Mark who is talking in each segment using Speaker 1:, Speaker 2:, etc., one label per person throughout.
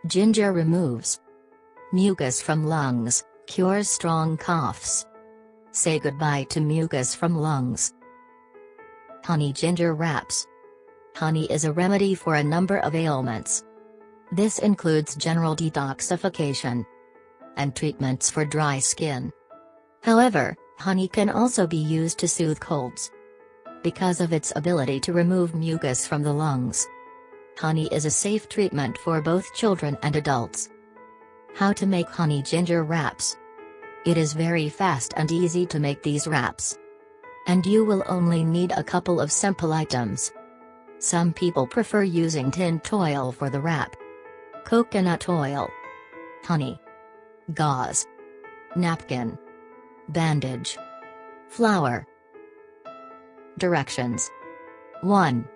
Speaker 1: Ginger removes mucus from lungs, cures strong coughs. Say goodbye to mucus from lungs. Honey ginger wraps. Honey is a remedy for a number of ailments. This includes general detoxification and treatments for dry skin. However, honey can also be used to soothe colds. Because of its ability to remove mucus from the lungs, honey is a safe treatment for both children and adults. How to make honey ginger wraps? It is very fast and easy to make these wraps. And you will only need a couple of simple items. Some people prefer using tinted oil for the wrap. Coconut oil, honey, gauze, napkin, bandage, flour. Directions. 1.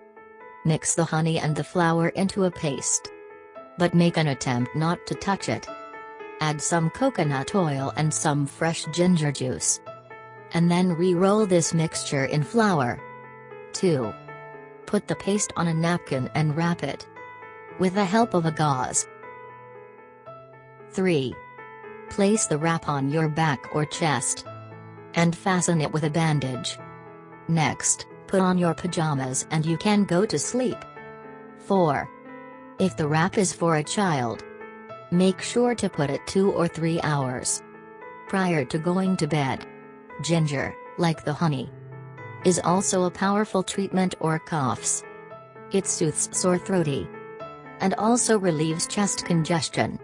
Speaker 1: Mix the honey and the flour into a paste. But make an attempt not to touch it. Add some coconut oil and some fresh ginger juice. And then re-roll this mixture in flour. 2. Put the paste on a napkin and wrap it with the help of a gauze. 3. Place the wrap on your back or chest and fasten it with a bandage. Next, put on your pajamas and you can go to sleep. 4. If the wrap is for a child, make sure to put it 2 or 3 hours prior to going to bed. Ginger, like the honey, is also a powerful treatment or coughs. It soothes sore throaty and also relieves chest congestion.